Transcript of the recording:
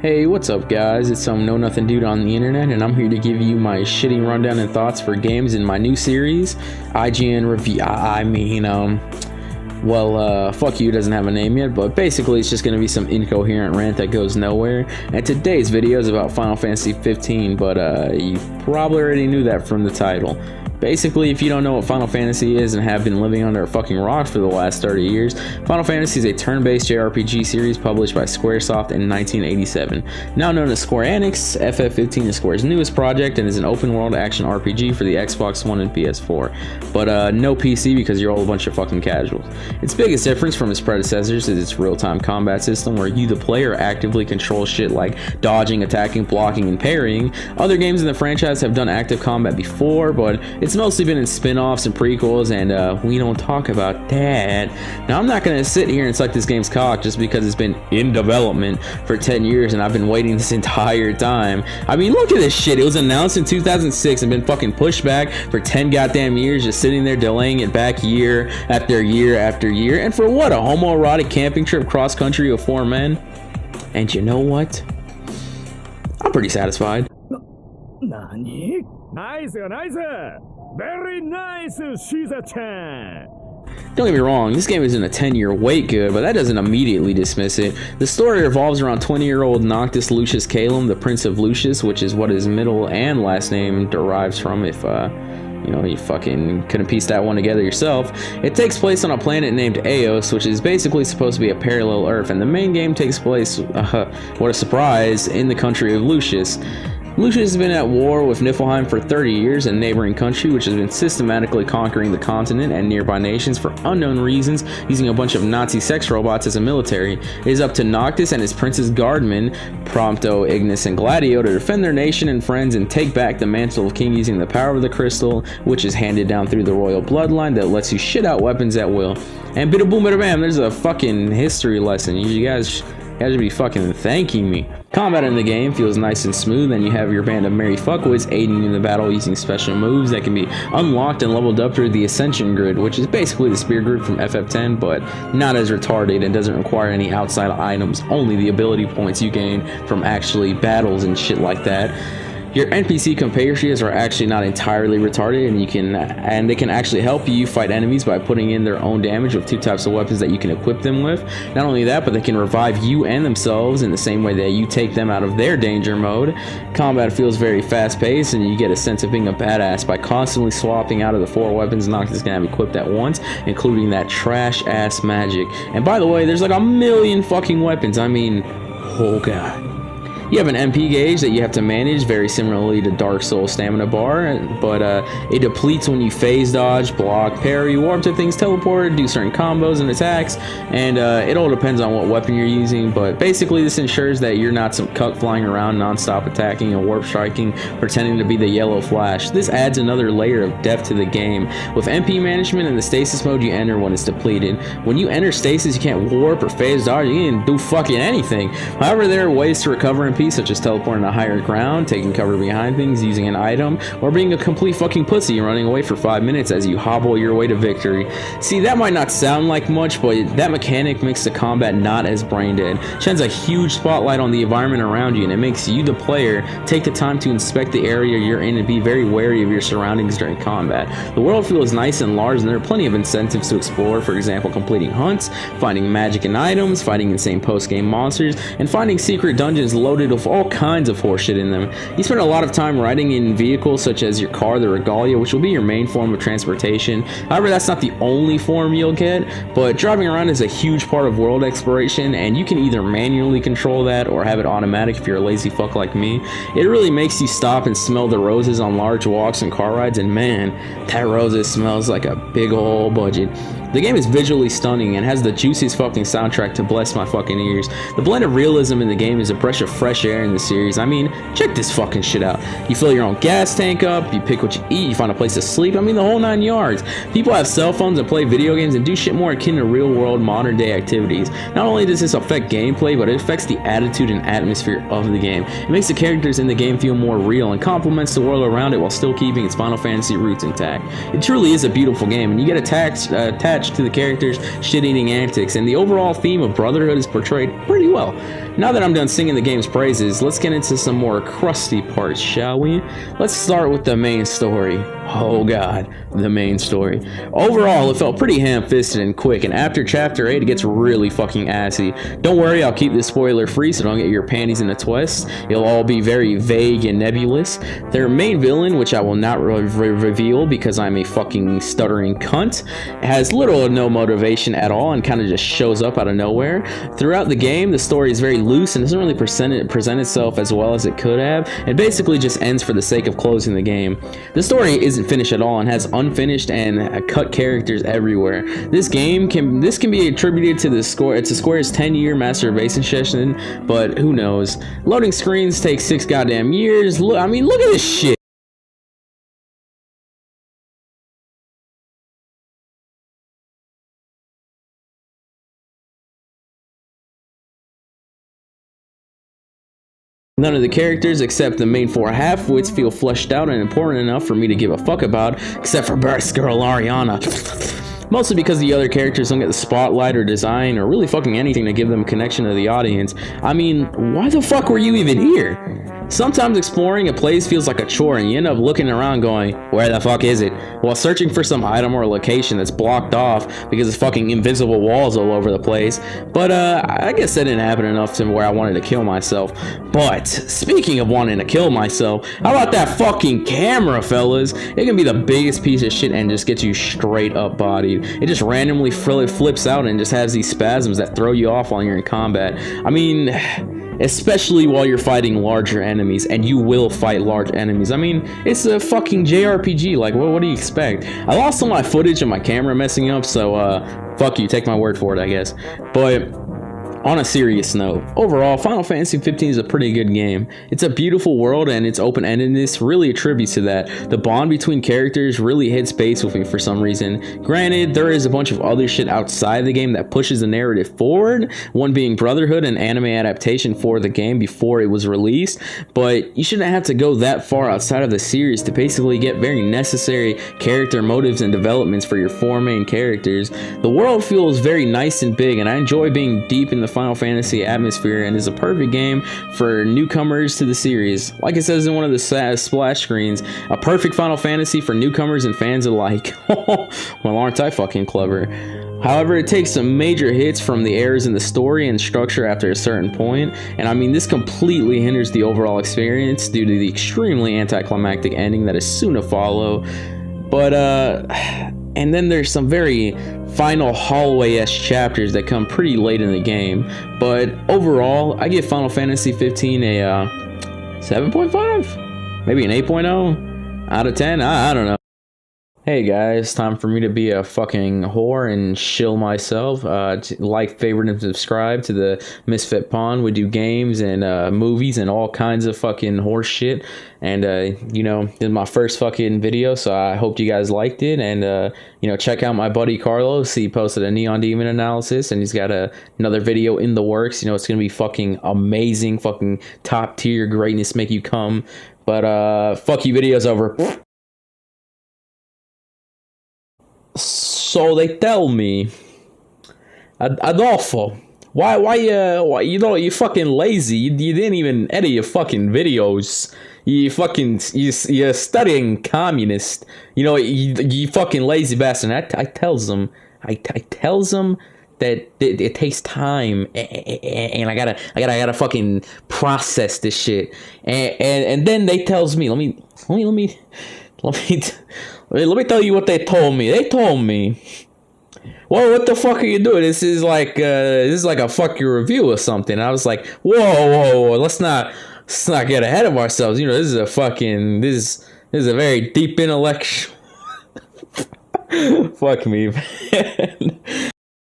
Hey, what's up guys? It's some know nothing dude on the internet, and I'm here to give you my shitty rundown and thoughts for games in my new series, IGN Review. Fuck you doesn't have a name yet, but basically it's just gonna be some incoherent rant that goes nowhere. And today's video is about Final Fantasy 15, but you probably already knew that from the title. Basically, if you don't know what Final Fantasy is and have been living under a fucking rock for the last 30 years, Final Fantasy is a turn-based JRPG series published by Squaresoft in 1987. Now known as Square Enix, FF15 is Square's newest project and is an open-world action RPG for the Xbox One and PS4. But no PC because you're all a bunch of fucking casuals. Its biggest difference from its predecessors is its real-time combat system, where you, the player, actively control shit like dodging, attacking, blocking, and parrying. Other games in the franchise have done active combat before, but it's mostly been in spin-offs and prequels, and we don't talk about that. Now, I'm not gonna sit here and suck this game's cock just because it's been in development for 10 years and I've been waiting this entire time. I mean, look at this shit. It was announced in 2006 and been fucking pushed back for 10 goddamn years, just sitting there delaying it back year after year after year. And for what? A homoerotic camping trip cross country with 4 men? And you know what? I'm pretty satisfied. Nani? Nice, nice! Very nice, Shiza-chan! Don't get me wrong, this game isn't a 10-year wait good, but that doesn't immediately dismiss it. The story revolves around 20-year-old Noctis Lucius Calum, the Prince of Lucius, which is what his middle and last name derives from, if you fucking couldn't piece that one together yourself. It takes place on a planet named Eos, which is basically supposed to be a parallel Earth, and the main game takes place, what a surprise, in the country of Lucius. Lucius has been at war with Niflheim for 30 years, a neighboring country which has been systematically conquering the continent and nearby nations for unknown reasons, using a bunch of Nazi sex robots as a military. It is up to Noctis and his prince's guardmen, Prompto, Ignis, and Gladio, to defend their nation and friends and take back the mantle of king using the power of the crystal, which is handed down through the royal bloodline that lets you shit out weapons at will. And bida boom bida bam, there's a fucking history lesson. You guys should be fucking thanking me. Combat in the game feels nice and smooth, and you have your band of merry fuckwits aiding you in the battle using special moves that can be unlocked and leveled up through the Ascension Grid, which is basically the spear grid from FF10, but not as retarded and doesn't require any outside items, only the ability points you gain from actually battles and shit like that. Your NPC compatriots are actually not entirely retarded, and they can actually help you fight enemies by putting in their own damage with 2 types of weapons that you can equip them with. Not only that, but they can revive you and themselves in the same way that you take them out of their danger mode. Combat feels very fast-paced, and you get a sense of being a badass by constantly swapping out of the 4 weapons Noctis can have equipped at once, including that trash-ass magic. And by the way, there's like a million fucking weapons. I mean, oh god. You have an MP gauge that you have to manage, very similarly to Dark Souls stamina bar, but it depletes when you phase dodge, block, parry, warp to things, teleport, do certain combos and attacks, and it all depends on what weapon you're using, but basically this ensures that you're not some cuck flying around non-stop attacking and warp striking, pretending to be the Yellow Flash. This adds another layer of depth to the game. With MP management and the stasis mode you enter when it's depleted, when you enter stasis you can't warp or phase dodge, you can't do fucking anything. However, there are ways to recover MP, such as teleporting to higher ground, taking cover behind things, using an item, or being a complete fucking pussy and running away for 5 minutes as you hobble your way to victory. See, that might not sound like much, but that mechanic makes the combat not as brain dead. Shines a huge spotlight on the environment around you, and it makes you, the player, take the time to inspect the area you're in and be very wary of your surroundings during combat. The world feels nice and large, and there are plenty of incentives to explore, for example, completing hunts, finding magic and items, fighting insane post-game monsters, and finding secret dungeons loaded with all kinds of horseshit in them. You spend a lot of time riding in vehicles such as your car, the Regalia, which will be your main form of transportation. However, that's not the only form you'll get, but driving around is a huge part of world exploration, and you can either manually control that or have it automatic if you're a lazy fuck like me. It really makes you stop and smell the roses on large walks and car rides, and man, that roses smells like a big ol' budget. The game is visually stunning and has the juiciest fucking soundtrack to bless my fucking ears. The blend of realism in the game is a breath of fresh air in the series. I mean, check this fucking shit out. You fill your own gas tank up, you pick what you eat, you find a place to sleep, I mean the whole 9 yards. People have cell phones and play video games and do shit more akin to real world modern day activities. Not only does this affect gameplay, but it affects the attitude and atmosphere of the game. It makes the characters in the game feel more real and complements the world around it while still keeping its Final Fantasy roots intact. It truly is a beautiful game, and you get attached attached to the characters' shit-eating antics, and the overall theme of brotherhood is portrayed pretty well. Now that I'm done singing the game's praises, let's get into some more crusty parts, shall we? Let's start with the main story. Oh god, the main story. Overall, it felt pretty ham-fisted and quick, and after chapter 8 it gets really fucking assy. Don't worry, I'll keep this spoiler free so don't get your panties in a twist. It'll all be very vague and nebulous. Their main villain, which I will not reveal because I'm a fucking stuttering cunt, has little or no motivation at all and kind of just shows up out of nowhere. Throughout the game, the story is very loose and doesn't really present itself as well as it could have. It basically just ends for the sake of closing the game. The story isn't finished at all and has unfinished and cut characters everywhere. This can be attributed to Square's 10-year masturbation session, but who knows? Loading screens take 6 goddamn years. Look at this shit. None of the characters except the main 4 half-wits feel fleshed out and important enough for me to give a fuck about, except for Burst Girl Ariana. Mostly because the other characters don't get the spotlight or design or really fucking anything to give them a connection to the audience. I mean, why the fuck were you even here? Sometimes exploring a place feels like a chore and you end up looking around going, where the fuck is it? While searching for some item or location that's blocked off because of fucking invisible walls all over the place. But I guess that didn't happen enough to where I wanted to kill myself. But speaking of wanting to kill myself, how about that fucking camera, fellas? It can be the biggest piece of shit and just gets you straight up bodied. It just randomly flips out and just has these spasms that throw you off while you're in combat. I mean, especially while you're fighting larger enemies, and you will fight large enemies. I mean, it's a fucking JRPG, like what do you expect? I lost all my footage of my camera messing up, so fuck you, take my word for it, I guess. But on a serious note, overall, Final Fantasy 15 is a pretty good game. It's a beautiful world and its open-endedness really attributes to that. The bond between characters really hits base with me for some reason. Granted, there is a bunch of other shit outside the game that pushes the narrative forward, one being Brotherhood, an anime adaptation for the game before it was released, but you shouldn't have to go that far outside of the series to basically get very necessary character motives and developments for your 4 main characters. The world feels very nice and big, and I enjoy being deep in the Final Fantasy atmosphere and is a perfect game for newcomers to the series. Like it says in one of the splash screens, a perfect Final Fantasy for newcomers and fans alike. Well, aren't I fucking clever? However, it takes some major hits from the errors in the story and structure after a certain point, and I mean, this completely hinders the overall experience due to the extremely anticlimactic ending that is soon to follow. But and then there's some very final hallway-esque chapters that come pretty late in the game. But overall, I give Final Fantasy 15 a 7.5? Maybe an 8.0 out of 10? I don't know. Hey guys, time for me to be a fucking whore and shill myself. Like, favorite, and subscribe to the Misfit Pawn. We do games and movies and all kinds of fucking horse shit. And, this is my first fucking video, so I hope you guys liked it. And, check out my buddy Carlos. He posted a Neon Demon analysis, and he's got another video in the works. It's going to be fucking amazing, fucking top tier greatness, make you come. But, fuck you, video's over. So they tell me, Adolfo, why you fucking lazy? You didn't even edit your fucking videos. You're studying communist. You fucking lazy bastard. I tells them that it takes time, and I gotta fucking process this shit, and then they tells me, let me tell you what they told me. They told me, well, what the fuck are you doing? This is like a fuck your review or something. And I was like, whoa, let's not get ahead of ourselves. This is a very deep intellectual. Fuck me, man.